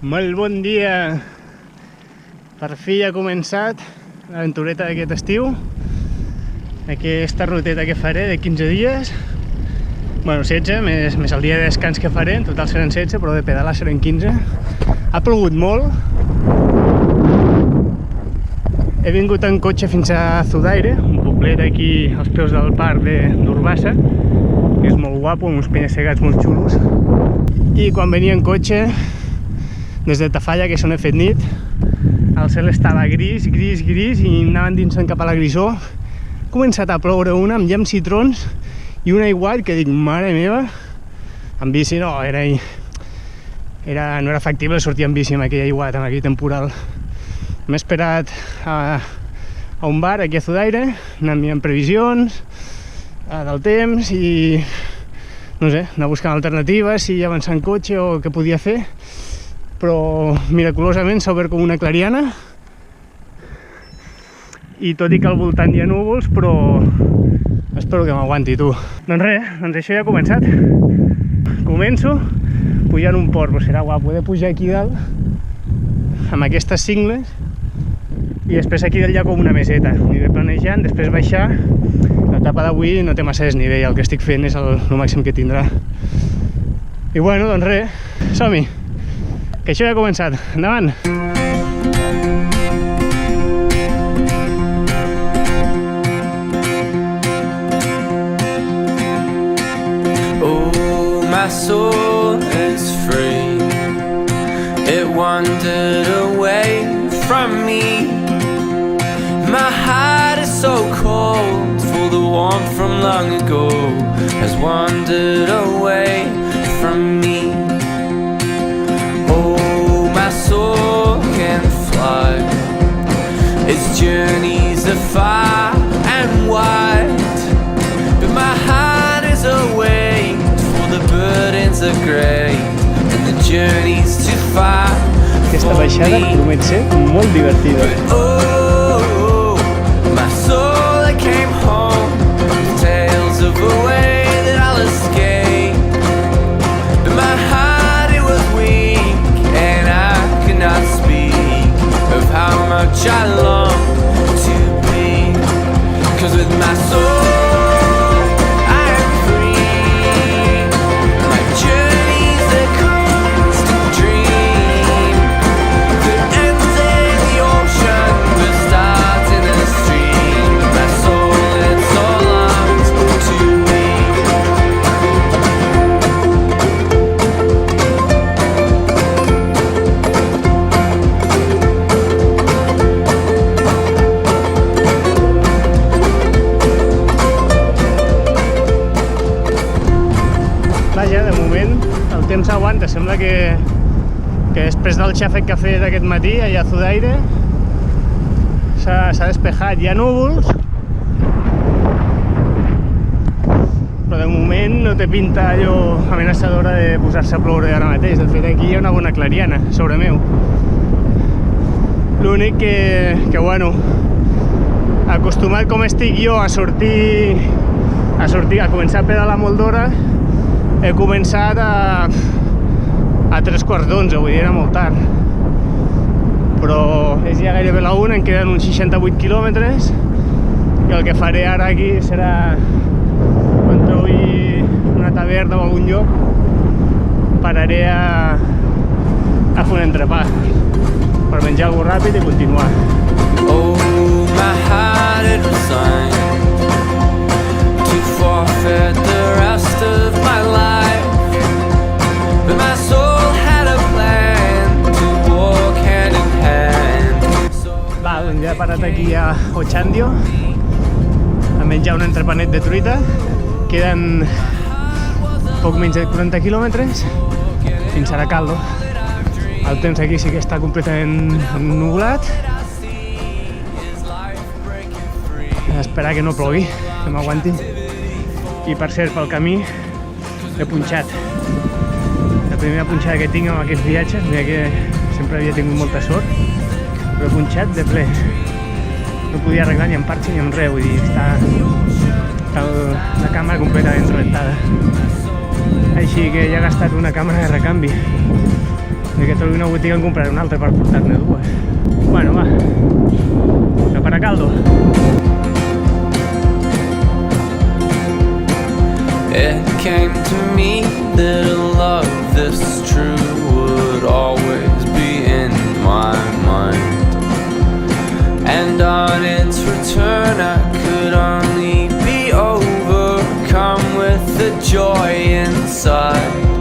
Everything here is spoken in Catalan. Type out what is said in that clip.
Molt bon dia! Per fi ha començat l'aventureta d'aquest estiu, aquesta ruteta que faré de 15 dies. Bueno, 16, més el dia de descans que faré, en total seran 16, però de pedalar seran 15. Ha plogut molt. He vingut en cotxe fins a Zudaire, un poblet aquí als peus del parc d'Urbassa, que és molt guapo, amb uns penya-segats molt xulos. I quan venia en cotxe, des de Tafalla, que se n'he fet nit, el cel estava gris i anaven dinsant cap a la grisor. Ha començat a ploure una amb llamps i trons i un aiguat que dic, mare meva, en bici no, no era factible sortir en bici amb aquell aiguat, amb aquell temporal. M'he esperat a un bar aquí a Zudaire, anant mirant previsions del temps i no sé, anar buscant alternatives, si avançar en cotxe o què podia fer, però miraculosament s'ha obert com una clariana i tot i que al voltant hi ha núvols, però espero que m'aguanti, tu. Doncs res, això ja ha començat. Començo pujant un port, però serà guapo, he de pujar aquí dalt amb aquestes cingles i després aquí dalt hi ha com una meseta, aniré planejant, després baixar. L'etapa d'avui no té massa desnivell, el que estic fent és el màxim que tindrà. I bueno, doncs res, som-hi, que això ja ha començat. Endavant! Oh, my soul is free. It wandered away from me. My heart is so cold, for the warmth from long ago has wandered away from me. Oh, my soul can fly. Its journeys are far and wide, but my heart is awake, for the burdens are great and the journey's too far. Aquesta baixada promet ser molt divertida. Oh, my soul that came home with tales of a way that I'll escape, but my heart it was weak and I could not speak of how much I long to be, 'cause with my soul s'aguanta, sembla que després del xàfec que ha fet aquest matí allà a Zudaire s'ha despejat, hi ha núvols, però de moment no té pinta allò amenaçadora de posar-se a ploure ara mateix. De fet, aquí hi ha una bona clariana sobre meu. L'únic que bueno, acostumat com estic jo a sortir, a començar a pedalar molt d'hora, he començat a 3:15, vull dir, era molt tard. Però és ja gairebé la 1, em queden uns 68 quilòmetres i el que faré ara aquí serà, quan trobi una taverna o algun lloc, pararé a fer un entrepà per menjar alguna cosa ràpid i continuar. Oh, my heart it resigned to forfeit the rest of my life, but my soul had a plan to walk hand in hand. Va, doncs ja he parat aquí a Ochandio a menjar un entrepanet de truita. Queden poc menys de 40 quilòmetres fins a Aracaldo. El temps aquí sí que està completament nublat. Esperar que no plogui, que m'aguanti. I per cert, pel camí he punxat. La primera punxada que tinc amb aquests viatges, mira que sempre havia tingut molta sort, però he punxat de ple. No podia arreglar ni en parxa ni en res, vull dir, està la càmera completament rentada. Així que ja he gastat una càmera de recanvi. D'aquesta una botiga en compraré una altra per portar-ne dues. Bueno, va, que para caldo. It came to me that a love this true would always be in my mind, and on its return I could only be overcome with the joy inside.